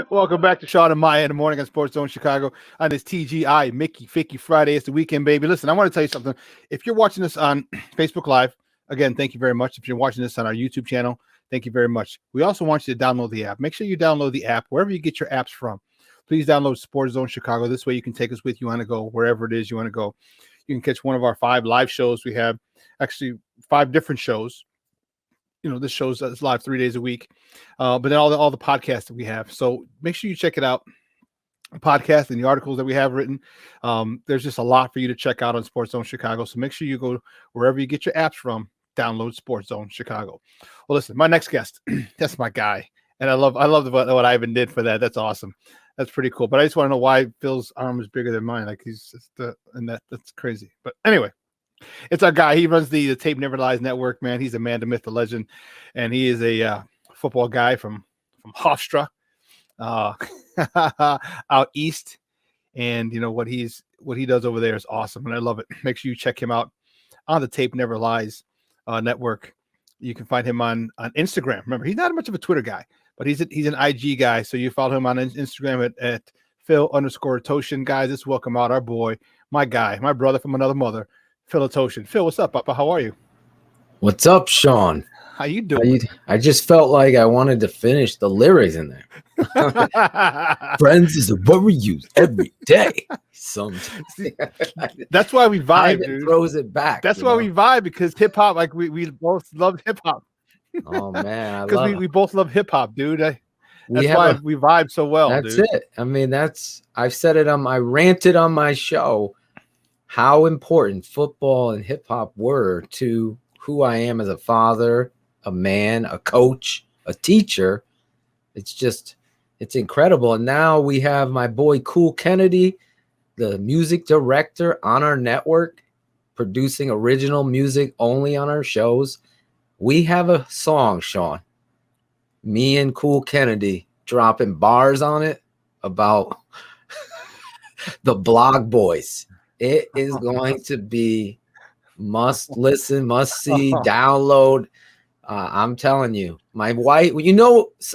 Welcome back to Shawn and Maya in the morning on Sports Zone Chicago on this TGI Mickey Ficky Friday. It's the weekend, baby. Listen, I want to tell you something. If you're watching this on Facebook Live, again, thank you very much. If you're watching this on our YouTube channel, thank you very much. We also want you to download the app. Make sure you download the app wherever you get your apps from. Please download Sports Zone Chicago. This way you can take us with you on the go, wherever it is you want to go. You can catch one of our 5 live shows. We have actually 5 different shows. This show's live 3 days a week, but then all the podcasts that we have. So make sure you check it out, the podcast and the articles that we have written. There's just a lot for you to check out on Sports Zone Chicago. So make sure you go wherever you get your apps from, download Sports Zone Chicago. Well, listen, my next guest, that's my guy, and I love what Ivan did for that. That's awesome. That's pretty cool. But I just want to know why Phil's arm is bigger than mine. Like that's crazy. But anyway. It's our guy. He runs the Tape Never Lies Network, man. He's a man, the myth, the legend, and he is a football guy from Hofstra, out east. And what he does over there is awesome, and I love it. Make sure you check him out on the Tape Never Lies network. You can find him on Instagram. Remember, he's not much of a Twitter guy, but he's an IG guy. So you follow him on Instagram at Phil_Toshin. Guys, let's welcome out our boy, my guy, my brother from another mother, Phil Toshin. Phil, what's up, Papa? How are you? What's up, Shawn? How you doing? I just felt like I wanted to finish the lyrics in there. Friends is a word we use every day. That's why we vibe, dude. Throws it back. That's why we vibe, because hip hop, like we both love hip hop. Oh man, because we both love hip hop, dude. That's why we vibe so well. That's dude. it. I mean, I've said it I ranted on my show how important football and hip hop were to who I am as a father, a man, a coach, a teacher. It's incredible. And now we have my boy Cool Kennedy, the music director on our network, producing original music only on our shows. We have a song, Shawn, me and Cool Kennedy dropping bars on it about the Blog Boys. It is going to be must listen, must see, download. I'm telling you, my wife,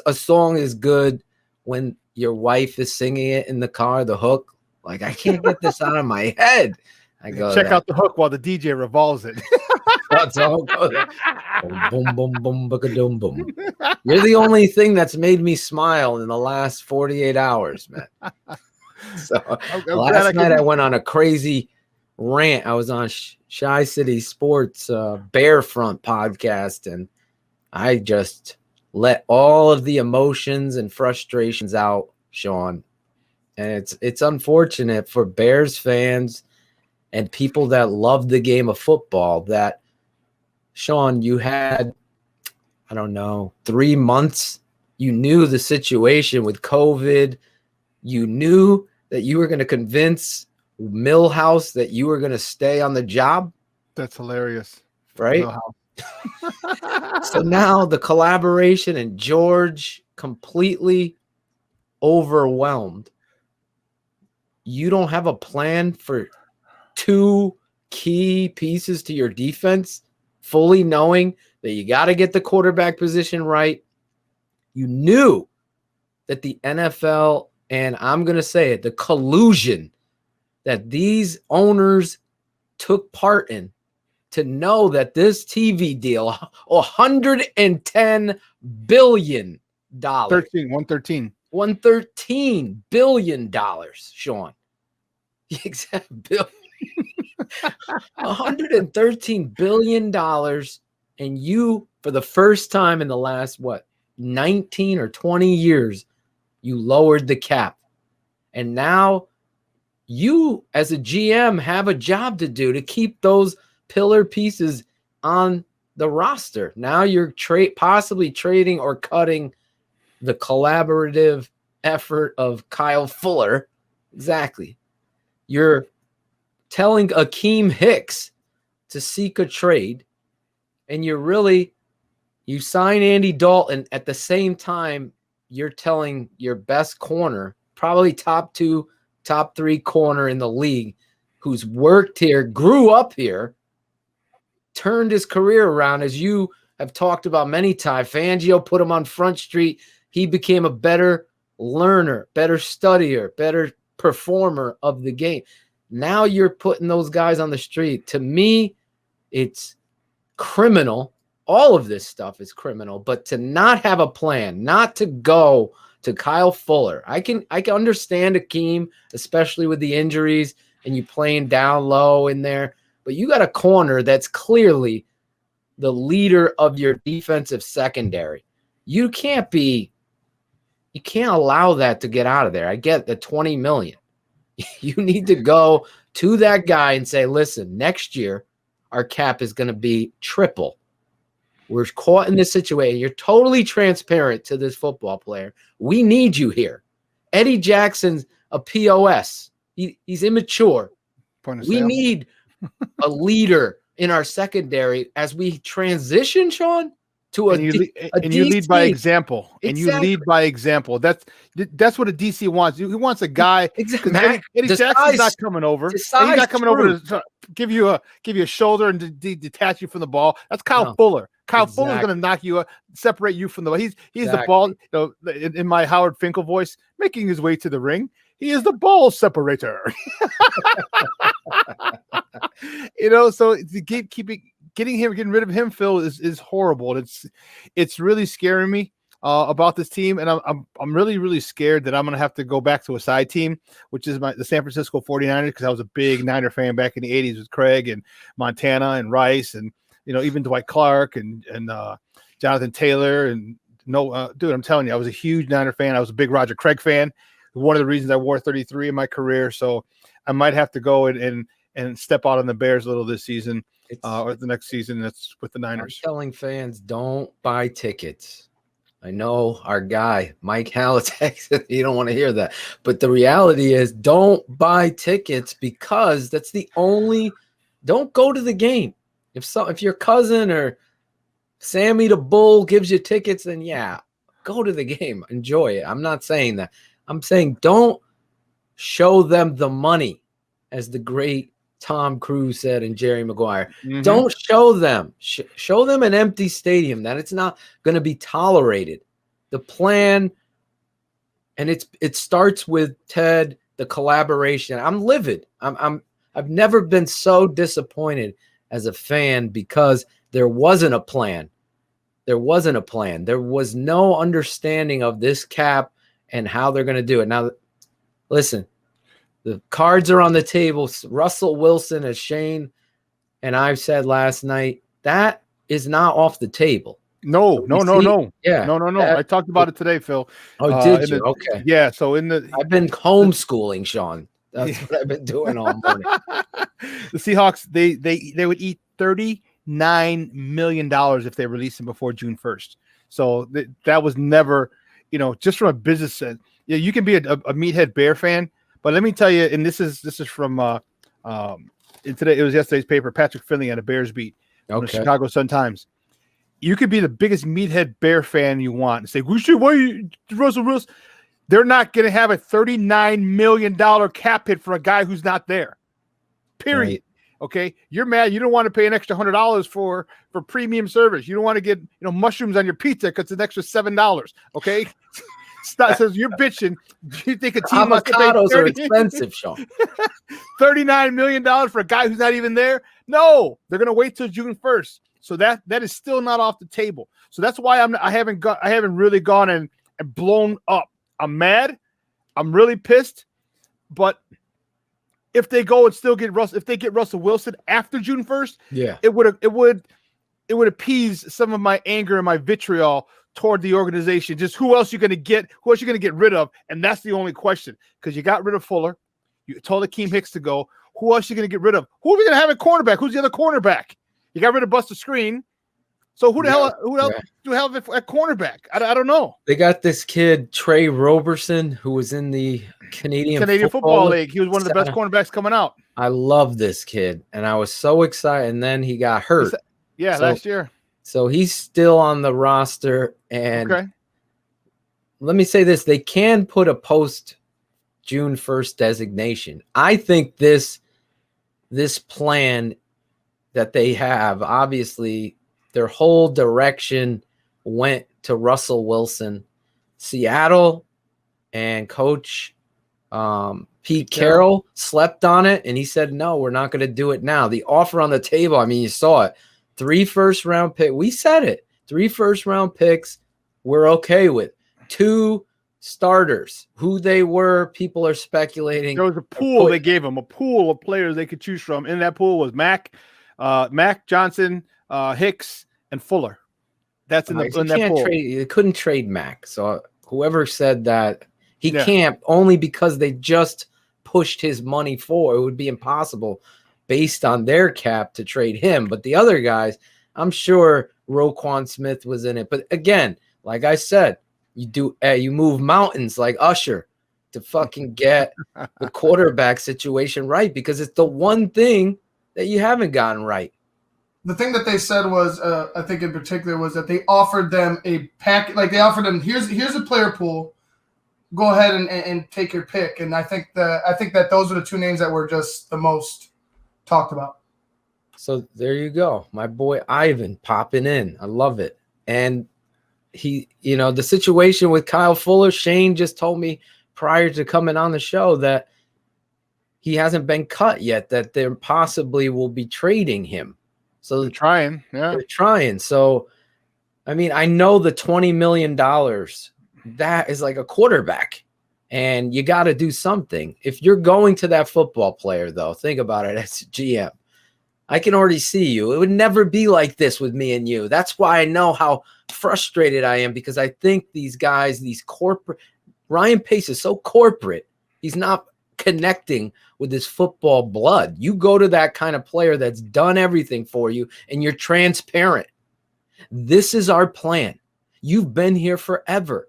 a song is good when your wife is singing it in the car, the hook. Like, I can't get this out of my head. I go, check out the hook while the DJ revolves it. That's all. Boom, boom, boom, boom, boom. You're the only thing that's made me smile in the last 48 hours, man. So last night I went on a crazy rant. I was on Shy City Sports Bearfront podcast, and I just let all of the emotions and frustrations out, Shawn. And it's unfortunate for Bears fans and people that love the game of football that, Shawn, you had, 3 months. You knew the situation with COVID. You knew that you were going to convince Millhouse that you were going to stay on the job. That's hilarious. Right? So now the collaboration and George completely overwhelmed. You don't have a plan for 2 key pieces to your defense, fully knowing that you got to get the quarterback position right. You knew that the NFL, and I'm going to say it, the collusion that these owners took part in to know that this TV deal, $110 billion. $113 billion, Shawn. The exact bill. $113 billion. And you, for the first time in the last, 19 or 20 years, you lowered the cap. And now you, as a GM, have a job to do to keep those pillar pieces on the roster. Now you're possibly trading or cutting the collaborative effort of Kyle Fuller. Exactly. You're telling Akeem Hicks to seek a trade, and you sign Andy Dalton at the same time you're telling your best corner, probably top 2, top 3 corner in the league, who's worked here, grew up here, turned his career around, as you have talked about many times. Fangio put him on Front Street. He became a better learner, better studier, better performer of the game. Now you're putting those guys on the street. To me, it's criminal. All of this stuff is criminal, but to not have a plan, not to go to Kyle Fuller. I can understand Akeem, especially with the injuries and you playing down low in there, but you got a corner that's clearly the leader of your defensive secondary. You can't allow that to get out of there. I get the $20 million. You need to go to that guy and say, listen, next year our cap is going to be triple. We're caught in this situation. You're totally transparent to this football player. We need you here. Eddie Jackson's a POS. He's immature. We need a leader in our secondary as we transition, Shawn, to you lead by example. Exactly. And you lead by example. That's what a DC wants. He wants a guy. Exactly. Eddie Jackson's not coming over. He's not coming over to give you a shoulder and detach you from the ball. That's Kyle Fuller. Kyle Fuller's going to knock you up, separate you from the ball. He's the ball. In my Howard Finkel voice, making his way to the ring. He is the ball separator. So to getting rid of him, Phil, is horrible. It's really scaring me about this team, and I'm really, really scared that I'm going to have to go back to a side team, which is the San Francisco 49ers, because I was a big Niner fan back in the 80s with Craig and Montana and Rice and even Dwight Clark and Jonathan Taylor and dude, I'm telling you, I was a huge Niner fan. I was a big Roger Craig fan. One of the reasons I wore 33 in my career, so I might have to go and step out on the Bears a little this season or the next season. That's with the Niners. I'm telling fans, don't buy tickets. I know our guy, Mike Halitek, you don't want to hear that. But the reality is don't buy tickets because that's the only – don't go to the game. If your cousin or Sammy the Bull gives you tickets, then yeah, go to the game. Enjoy it. I'm not saying that. I'm saying don't show them the money, as the great Tom Cruise said and Jerry Maguire. Mm-hmm. Don't show them. Show them an empty stadium, that it's not going to be tolerated. The plan, and it starts with Ted, the collaboration. I'm livid. I've never been so disappointed as a fan because there wasn't a plan. There wasn't a plan. There was no understanding of this cap and how they're going to do it. Now, listen, the cards are on the table. Russell Wilson, as Shane and I've said last night, that is not off the table. No. Yeah. No. I talked about it today, Phil. Oh, did you? Okay. Yeah. So I've been homeschooling, Shawn. That's what I've been doing all morning. The Seahawks, they would eat $39 million if they released him before June 1st. So that was never, just from a business sense. Yeah, you can be a meathead Bear fan, but let me tell you, and this is from today. It was yesterday's paper. Patrick Finley on the Bears beat on the Chicago Sun-Times. You could be the biggest meathead Bear fan you want and say, Russell Wilson. They're not going to have a $39 million cap hit for a guy who's not there. Period. Right. Okay, you're mad. You don't want to pay an extra $100 for premium service. You don't want to get mushrooms on your pizza because it's an extra $7. Okay, says you're bitching. You think a team must pay are expensive, Shawn? $39 million for a guy who's not even there? No, they're going to wait till June 1st. So that is still not off the table. So that's why I haven't really gone and blown up. I'm mad. I'm really pissed. But if they go and still get Russell Wilson after June 1st, yeah, it would appease some of my anger and my vitriol toward the organization. Just who else you're going to get? Who else you're going to get rid of? And that's the only question, because you got rid of Fuller. You told Akeem Hicks to go. Who else are you going to get rid of? Who are we going to have at cornerback? Who's the other cornerback? You got rid of Buster Screen. So who else do we have at cornerback? I don't know. They got this kid, Trey Roberson, who was in the Canadian Football League. He was one of the best cornerbacks coming out. I love this kid, and I was so excited, and then he got hurt. Last year. So he's still on the roster, and let me say this. They can put a post-June 1st designation. I think this plan that they have, obviously, their whole direction went to Russell Wilson. Seattle and Coach Pete Carroll slept on it, and he said, no, we're not going to do it now. The offer on the table, I mean, you saw it. 3 first-round picks. We said it. 3 first-round picks we're okay with. 2 starters. Who they were, people are speculating. There was a pool they gave them, a pool of players they could choose from. In that pool was Mack Johnson, Hicks, and Fuller. That's in that pool. They couldn't trade Mack. So whoever said that, he can't, only because they just pushed his money forward. It would be impossible based on their cap to trade him. But the other guys, I'm sure Roquan Smith was in it. But again, like I said, you move mountains like Usher to fucking get the quarterback situation right, because it's the one thing that you haven't gotten right. The thing that they said was, I think in particular, was that they offered them a pack. Like they offered them, here's a player pool. Go ahead and take your pick. And I think that those are the 2 names that were just the most talked about. So there you go, my boy Ivan popping in. I love it. And he, the situation with Kyle Fuller, Shane just told me prior to coming on the show that he hasn't been cut yet, that they possibly will be trading him. So they're trying. Yeah. They're trying. So, I mean, I know the $20 million, that is like a quarterback, and you got to do something. If you're going to that football player, though, think about it as a GM. I can already see you. It would never be like this with me and you. That's why I know how frustrated I am, because I think these guys, these corporate, Ryan Pace is so corporate. He's not connecting with his football blood. You go to that kind of player that's done everything for you, and you're transparent. This is our plan. You've been here forever.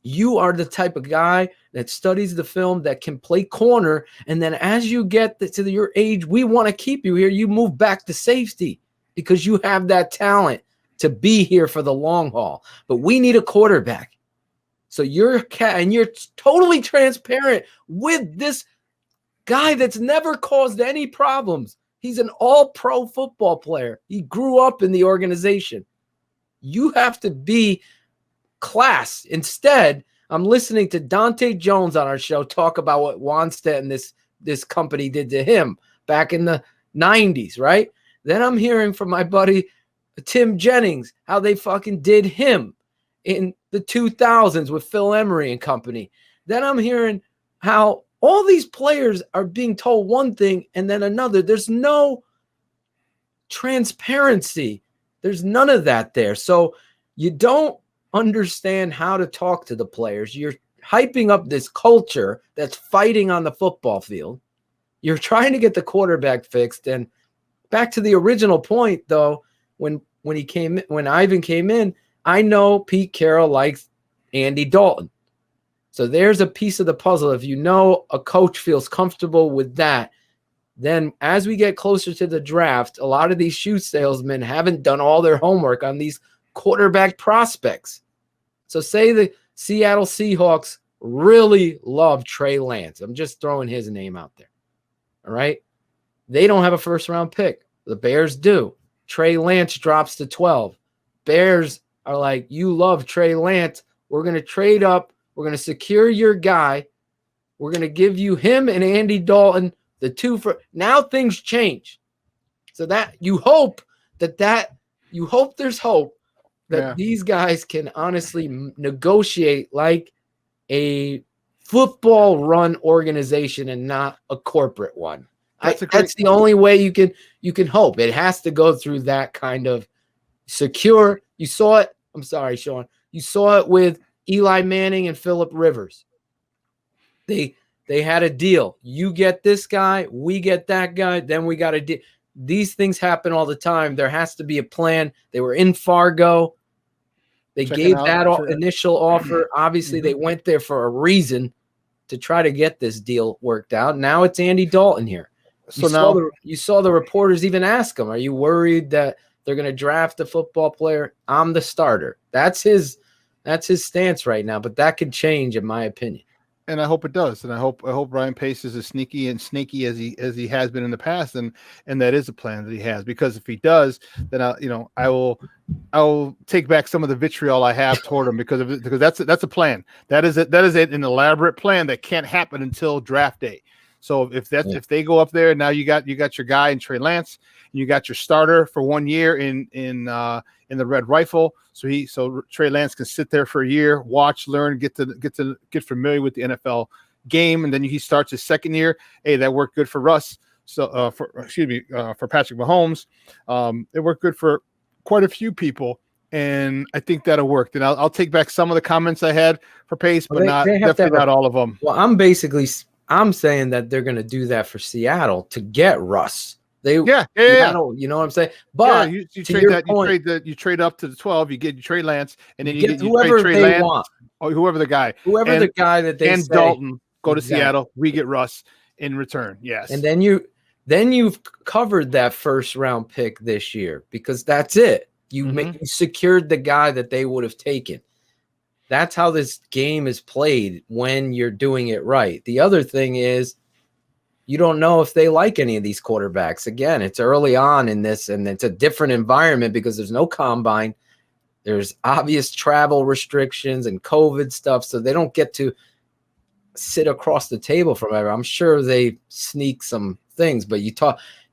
You are the type of guy that studies the film, that can play corner, and then as you get to your age, we want to keep you here. You move back to safety because you have that talent to be here for the long haul. But we need a quarterback. So you're totally transparent with this guy that's never caused any problems. He's an all-pro football player. He grew up in the organization. You have to be class. Instead, I'm listening to Dante Jones on our show talk about what Wanstead and this company did to him back in the 90s, right? Then I'm hearing from my buddy Tim Jennings how they fucking did him in the 2000s with Phil Emery and company. Then I'm hearing how all these players are being told one thing and then another. There's no transparency. There's none of that there. So you don't understand how to talk to the players. You're hyping up this culture that's fighting on the football field. You're trying to get the quarterback fixed. And back to the original point, though, when Ivan came in, I know Pete Carroll likes Andy Dalton. So there's a piece of the puzzle. If a coach feels comfortable with that, then as we get closer to the draft, a lot of these shoe salesmen haven't done all their homework on these quarterback prospects. So say the Seattle Seahawks really love Trey Lance. I'm just throwing his name out there. All right. They don't have a first-round pick. The Bears do. Trey Lance drops to 12. Bears are like, you love Trey Lance. We're going to trade up. We're going to secure your guy. We're going to give you him and Andy Dalton, the 2 for now. Things change. So that you hope there's hope that these guys can honestly negotiate like a football run organization and not a corporate one. That's the only way you can hope. It has to go through that kind of secure. You saw it. I'm sorry, Shawn. You saw it with Eli Manning and Phillip Rivers. They had a deal. You get this guy, we get that guy, then we got a deal. These things happen all the time. There has to be a plan. They were in Fargo. They gave that initial offer. Obviously, they went there for a reason to try to get this deal worked out. Now it's Andy Dalton here. So you saw the reporters even ask him, are you worried that they're going to draft a football player? I'm the starter. That's his stance right now, but that could change in my opinion. And I hope it does. And I hope Ryan Pace is as sneaky and snaky as he has been in the past, and that is a plan that he has. Because if he does, then I'll take back some of the vitriol I have toward him because that's a plan. That is an elaborate plan that can't happen until draft day. So if they go up there, now you got your guy in Trey Lance, and you got your starter for 1 year in the Red Rifle. So Trey Lance can sit there for a year, watch, learn, get familiar with the NFL game, and then he starts his second year. Hey, that worked good for Russ. So for Patrick Mahomes, it worked good for quite a few people, and I think that'll work. Then I'll take back some of the comments I had for Pace, but definitely not all of them. Well, I'm saying that they're going to do that for Seattle to get Russ. Seattle, you know what I'm saying? But you trade up to the 12, you get Trey Lance, and then you get whoever Trey they Lance, want, or whoever the guy that they and say, Dalton go to Seattle. We get Russ in return. Yes, and then you've covered that first round pick this year because that's it. You secured the guy that they would have taken. That's how this game is played when you're doing it right. The other thing is you don't know if they like any of these quarterbacks. Again, it's early on in this, and it's a different environment because there's no combine. There's obvious travel restrictions and COVID stuff, so they don't get to sit across the table from everyone. I'm sure they sneak some things, but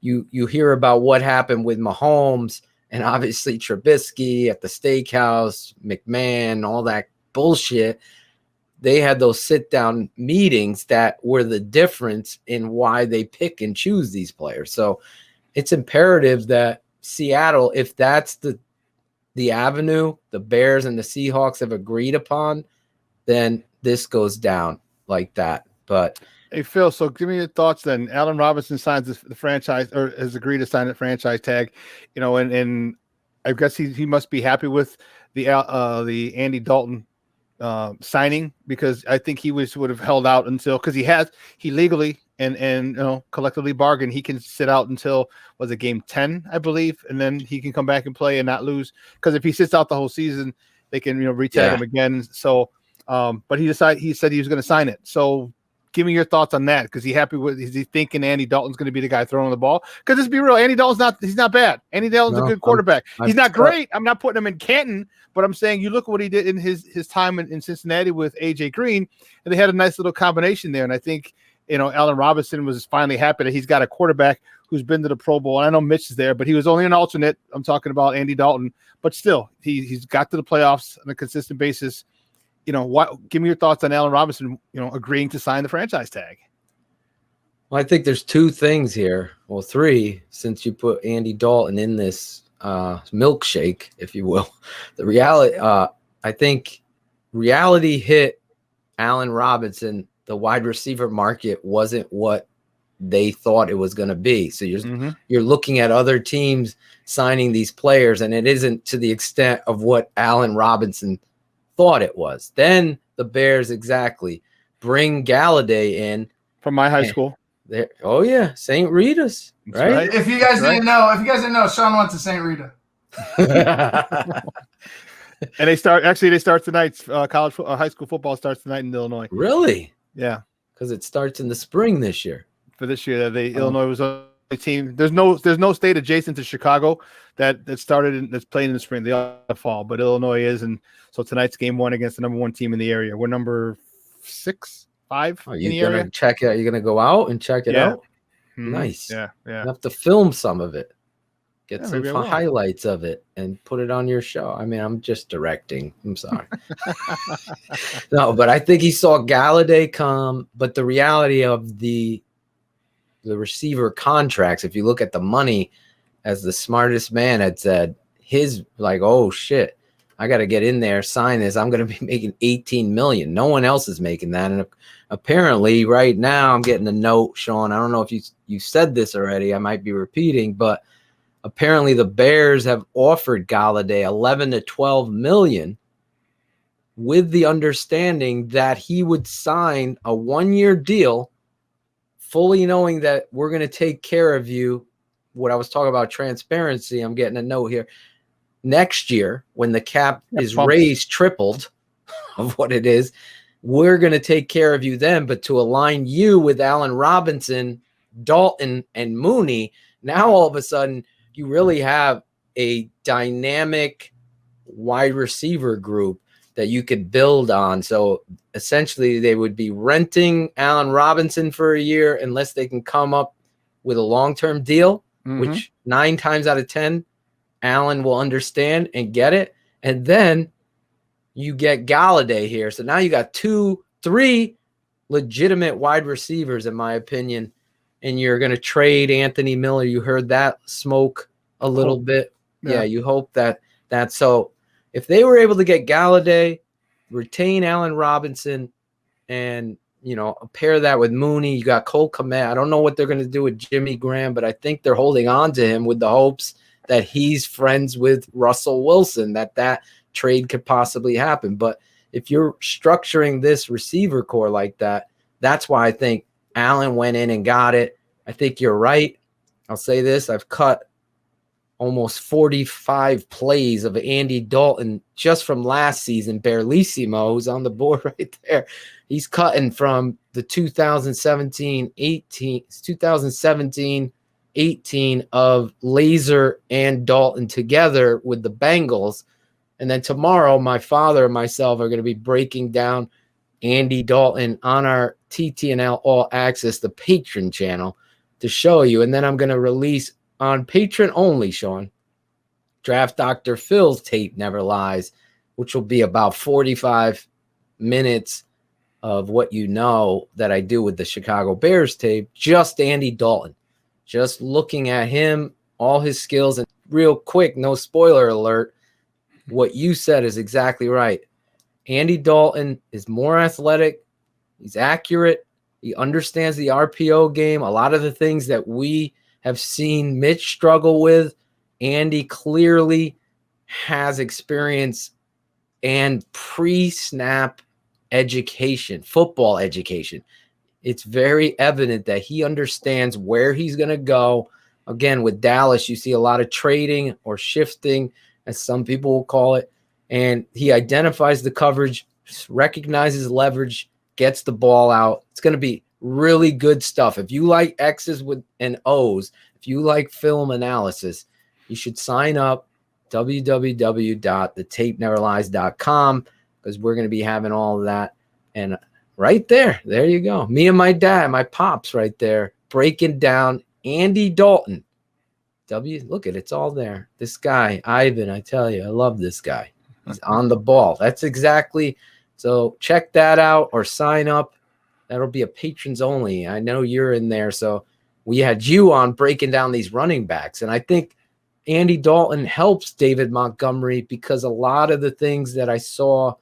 you hear about what happened with Mahomes and obviously Trubisky at the steakhouse, McMahon, all that bullshit. They had those sit-down meetings that were the difference in why they pick and choose these players. So it's imperative that Seattle, if that's the avenue the Bears and the Seahawks have agreed upon, then this goes down like that. But hey, Phil, so give me your thoughts then. Allen Robinson signs the franchise, or has agreed to sign the franchise tag, and I guess he must be happy with the Andy Dalton signing, because I think he would have held out until, because he legally and collectively bargained, he can sit out until, was it game 10, I believe, and then he can come back and play and not lose, because if he sits out the whole season, they can retag him again. So but he said he was going to sign it. So give me your thoughts on that, because is he thinking Andy Dalton's going to be the guy throwing the ball? Because let's be real, Andy Dalton's he's not bad. Andy Dalton's a good quarterback. He's not great. I'm not putting him in Canton, but I'm saying you look at what he did in his time in Cincinnati with AJ Green, and they had a nice little combination there. And I think Allen Robinson was finally happy that he's got a quarterback who's been to the Pro Bowl. And I know Mitch is there, but he was only an alternate. I'm talking about Andy Dalton, but still he's got to the playoffs on a consistent basis. Give me your thoughts on Allen Robinson, agreeing to sign the franchise tag. Well, I think there's two things here. Well, three, since you put Andy Dalton in this milkshake, if you will. The reality, I think reality hit Allen Robinson. The wide receiver market wasn't what they thought it was going to be. So you're looking at other teams signing these players, and it isn't to the extent of what Allen Robinson thought it was. Then the Bears bring Galladay in from my high school. Oh yeah, St. Rita's, right? If you guys didn't know, Shawn went to St. Rita. And they start tonight. High school football starts tonight in Illinois. Really? Yeah, because it starts in the spring this year. For this year, Illinois was a team. There's no state adjacent to Chicago that's playing in the spring. They all fall, but Illinois is, and so tonight's game 1 against the number 1 team in the area. We're number 6, 5 in the area. Check it out. You're gonna go out and check it out. Mm-hmm. Nice. Yeah. You have to film some of it. Get some highlights of it and put it on your show. I mean, I'm just directing. I'm sorry. No, but I think he saw Galladay come. But the reality of the receiver contracts, if you look at the money, as the smartest man had said, his oh shit, I got to get in there, sign this. I'm going to be making $18 million. No one else is making that. And apparently right now I'm getting a note, Shawn. I don't know if you said this already. I might be repeating, but apparently the Bears have offered Galladay 11 to 12 million with the understanding that he would sign a 1-year deal, fully knowing that we're going to take care of you. What I was talking about, transparency, I'm getting a note here. Next year, when the cap is raised, tripled of what it is, we're going to take care of you then. But to align you with Allen Robinson, Dalton, and Mooney, now all of a sudden you really have a dynamic wide receiver group that you could build on. So essentially they would be renting Allen Robinson for a year unless they can come up with a long-term deal, which 9 times out of 10, Allen will understand and get it. And then you get Galladay here. So now you got 3 legitimate wide receivers, in my opinion, and you're going to trade Anthony Miller. You heard that smoke a little bit. Yeah, you hope that. So if they were able to get Galladay, retain Allen Robinson, and pair that with Mooney, you got Cole Kmet. I don't know what they're going to do with Jimmy Graham, but I think they're holding on to him with the hopes that he's friends with Russell Wilson, that trade could possibly happen. But if you're structuring this receiver core like that, that's why I think Allen went in and got it. I think you're right. I'll say this. I've cut almost 45 plays of Andy Dalton just from last season. Barlissimo, who's on the board right there. He's cutting from the 2017-18 of Laser and Dalton together with the Bengals. And then tomorrow, my father and myself are going to be breaking down Andy Dalton on our TTNL All Access, the Patreon channel, to show you. And then I'm going to release on Patreon only, Shawn, Draft Dr. Phil's Tape Never Lies, which will be about 45 minutes of what that I do with the Chicago Bears tape, just Andy Dalton, just looking at him, all his skills. And real quick, no spoiler alert, what you said is exactly right. Andy Dalton is more athletic. He's accurate. He understands the RPO game. A lot of the things that we have seen Mitch struggle with, Andy clearly has experience and pre-snap education, football education. It's very evident that he understands where he's going to go. Again, with Dallas, you see a lot of trading or shifting, as some people will call it. And he identifies the coverage, recognizes leverage, gets the ball out. It's going to be really good stuff. If you like X's and O's, if you like film analysis, you should sign up www.thetapeneverlies.com, because we're going to be having all of that. And right there you go. Me and my dad, my pops right there, breaking down Andy Dalton. Look at it's all there. This guy, Ivan, I tell you, I love this guy. He's on the ball. That's exactly. So check that out or sign up. That'll be a patrons only. I know you're in there. So we had you on breaking down these running backs. And I think Andy Dalton helps David Montgomery, because a lot of the things that I saw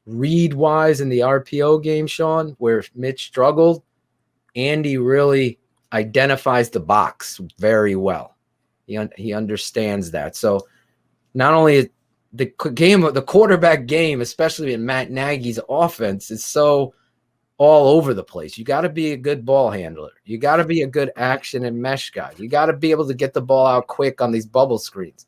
read-wise in the RPO game, Shawn, where Mitch struggled, Andy really identifies the box very well. He understands that. So not only the quarterback game, especially in Matt Nagy's offense, is so all over the place. You got to be a good ball handler. You got to be a good action and mesh guy. You got to be able to get the ball out quick on these bubble screens.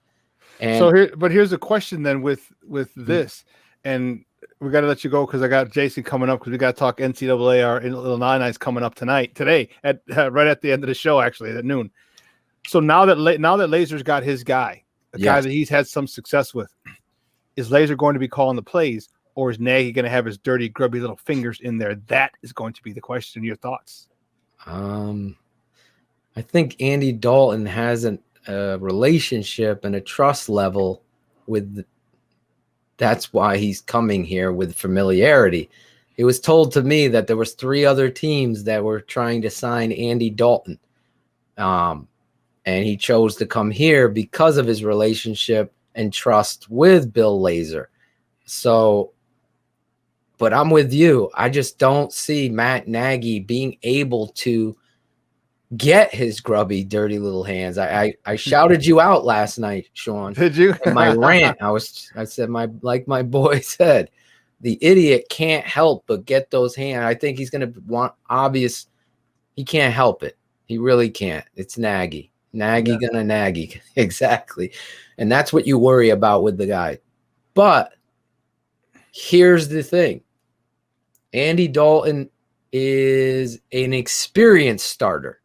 And here's a question then with this, and we got to let you go because I got Jason coming up, because we got to talk NCAA. Our little Nine-Eyes coming up today at right at the end of the show, actually at noon. So now that Laser's got his guy, guy that he's had some success with, is Laser going to be calling the plays? Or is Nagy going to have his dirty, grubby little fingers in there? That is going to be the question. Your thoughts? I think Andy Dalton has a relationship and a trust level with. That's why he's coming here with familiarity. It was told to me that there was 3 other teams that were trying to sign Andy Dalton, and he chose to come here because of his relationship and trust with Bill Lazor. So. But I'm with you. I just don't see Matt Nagy being able to get his grubby, dirty little hands. I shouted you out last night, Shawn. Did you? In my rant, I said like my boy said, the idiot can't help but get those hands. I think he's going to want obvious. He can't help it. He really can't. It's Nagy. Gonna Nagy. Exactly. And that's what you worry about with the guy. But here's the thing. Andy Dalton is an experienced starter.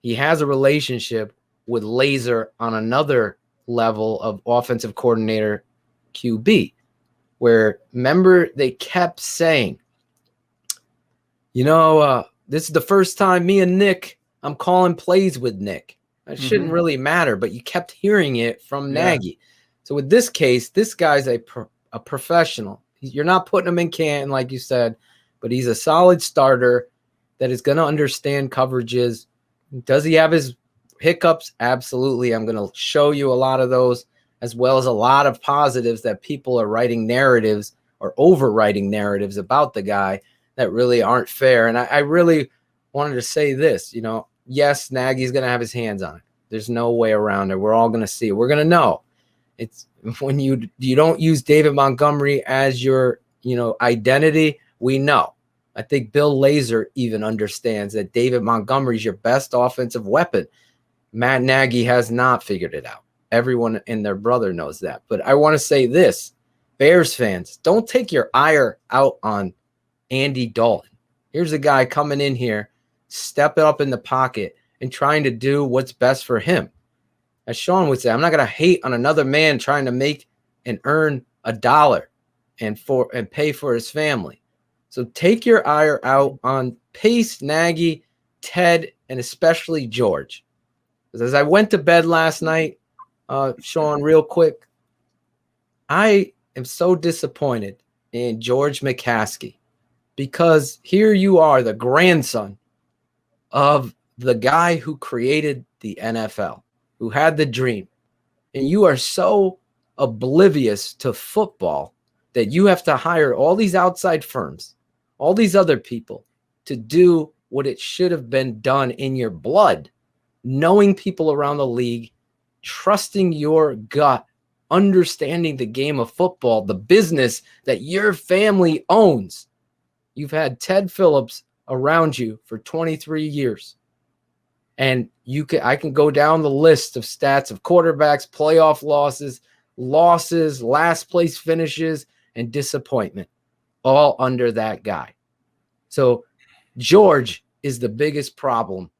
He has a relationship with Laser on another level of offensive coordinator QB, where remember they kept saying, this is the first time me and Nick, I'm calling plays with Nick. It shouldn't really matter, but you kept hearing it from Nagy. So with this case, this guy's a professional. You're not putting him in Canton, like you said, but he's a solid starter that is going to understand coverages. Does he have his hiccups? Absolutely. I'm going to show you a lot of those, as well as a lot of positives that people are writing narratives or overwriting narratives about the guy that really aren't fair. And I really wanted to say this, yes, Nagy's going to have his hands on it. There's no way around it. We're all going to see it. We're going to know. It's when you don't use David Montgomery as your, identity, we know. I think Bill Lazor even understands that David Montgomery is your best offensive weapon. Matt Nagy has not figured it out. Everyone and their brother knows that. But I want to say this, Bears fans, don't take your ire out on Andy Dalton. Here's a guy coming in here, stepping up in the pocket and trying to do what's best for him. As Shawn would say, I'm not going to hate on another man trying to make and earn $1 and pay for his family. So take your ire out on Pace, Nagy, Ted, and especially George. Because as I went to bed last night, Shawn, real quick, I am so disappointed in George McCaskey, because here you are, the grandson of the guy who created the NFL, who had the dream, and you are so oblivious to football that you have to hire all these outside firms, all these other people to do what it should have been done in your blood, knowing people around the league, trusting your gut, understanding the game of football, the business that your family owns. You've had Ted Phillips around you for 23 years. And I can go down the list of stats of quarterbacks, playoff losses, last place finishes, and disappointment, all under that guy. So George is the biggest problem,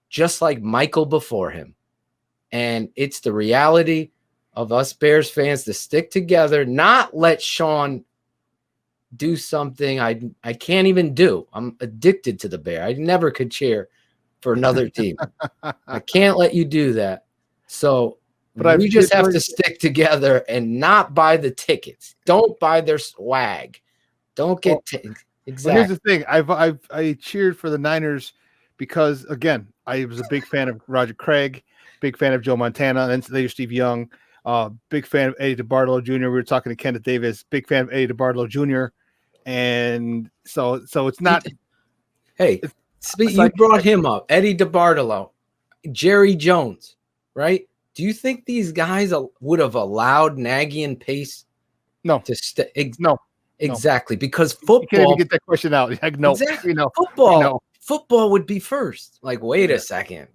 just like Michael before him. And it's the reality of us Bears fans to stick together, not let Shawn do something I can't even do. I'm addicted to the Bear. I never could cheer for another team. I can't let you do that. So we just have to stick together and not buy the tickets. Don't buy their swag. Don't get exactly. Well, here's the thing. I cheered for the Niners because, again, I was a big fan of Roger Craig, big fan of Joe Montana, and then later Steve Young, big fan of Eddie DeBartolo Jr. We were talking to Kenneth Davis, big fan of Eddie DeBartolo Jr. And so it's not. Hey, you brought him up, Eddie DeBartolo, Jerry Jones, right? Do you think these guys would have allowed Nagy and Pace? No. To stay? No. Exactly, because football. You can't even get that question out. Like, no. Exactly. No. Football would be first. Like, wait a second.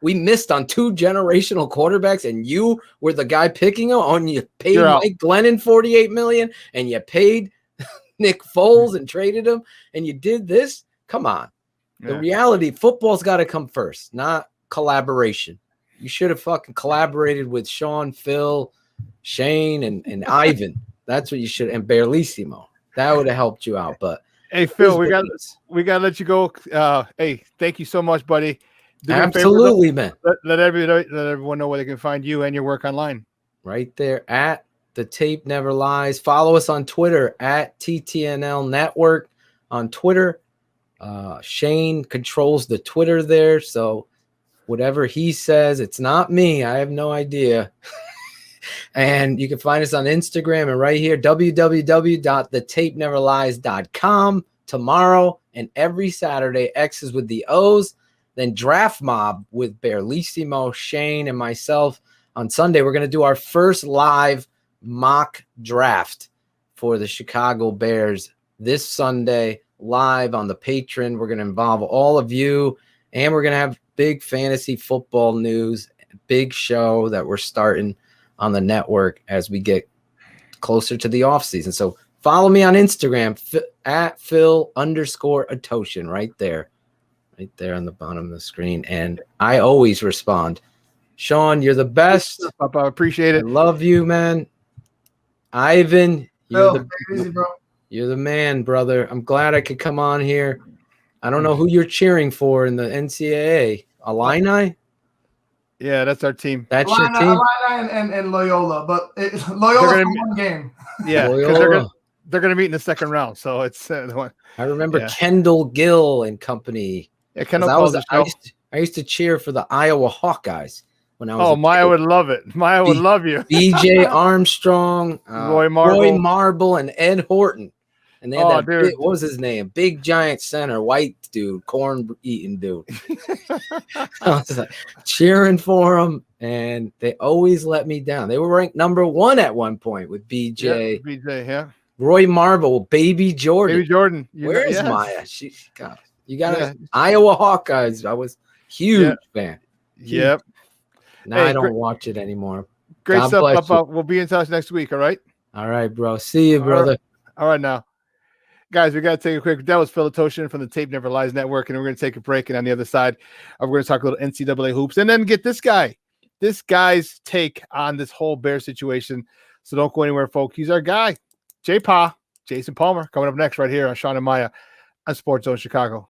We missed on 2 generational quarterbacks, and you were the guy picking them. And you paid Mike Glennon $48 million, and you paid Nick Foles and traded him, and you did this. Come on. Yeah. The reality, football's got to come first, not collaboration. You should have fucking collaborated with Shawn, Phil, Shane, and Ivan. That's what you should, and Berlissimo. That would have helped you out. But hey, Phil, we gotta let you go. Hey, thank you so much, buddy. Absolutely, man. Let everyone know where they can find you and your work online. Right there at The Tape Never Lies. Follow us on Twitter at TTNL Network on Twitter. Shane controls the Twitter there, so whatever he says, it's not me. I have no idea. And you can find us on Instagram and right here, www.thetapeneverlies.com. Tomorrow and every Saturday, X's with the O's. Then Draft Mob with Berlissimo, Shane, and myself. On Sunday, we're going to do our first live mock draft for the Chicago Bears this Sunday, live on the Patreon. We're going to involve all of you, and we're going to have big fantasy football news, big show that we're starting on the network as we get closer to the offseason. So Follow me on Instagram at Phil_Atoshin right there on the bottom of the screen. And I always respond. Shawn, you're the best. I appreciate I it. love you, man. Ivan, Phil, take it easy, bro. you're the man, brother. I'm glad I could come on here. I don't know who you're cheering for in the NCAA. Illini? Yeah, that's our team. That's your team? Illini and Loyola, but Loyola for one game. Yeah, because they're gonna meet in the second round. So it's the one. I remember Kendall Gill and company. Yeah, Kendall I used to cheer for the Iowa Hawkeyes when I was. Oh, Maya would love it. Maya would love you. BJ Armstrong, Roy Marble, and Ed Horton. And they had what was his name? Big giant center, white dude, corn eating dude. I was like, cheering for them, and they always let me down. They were ranked number 1 at one point with BJ. Yeah, BJ, yeah. Roy Marble, Baby Jordan. Baby Jordan. Where is Maya? You got Iowa Hawkeyes. I was huge fan. Yep. Now I don't watch it anymore. Great stuff. We'll be in touch next week. All right. All right, bro. See you, brother. All right now. Guys, we got to take a quick. That was Phil Atoshin from the Tape Never Lies Network, and we're going to take a break. And on the other side, we're going to talk a little NCAA hoops, and then get this guy's take on this whole Bear situation. So don't go anywhere, folks. He's our guy, Jason Palmer, coming up next right here on Shawn and Maya on Sports Zone Chicago.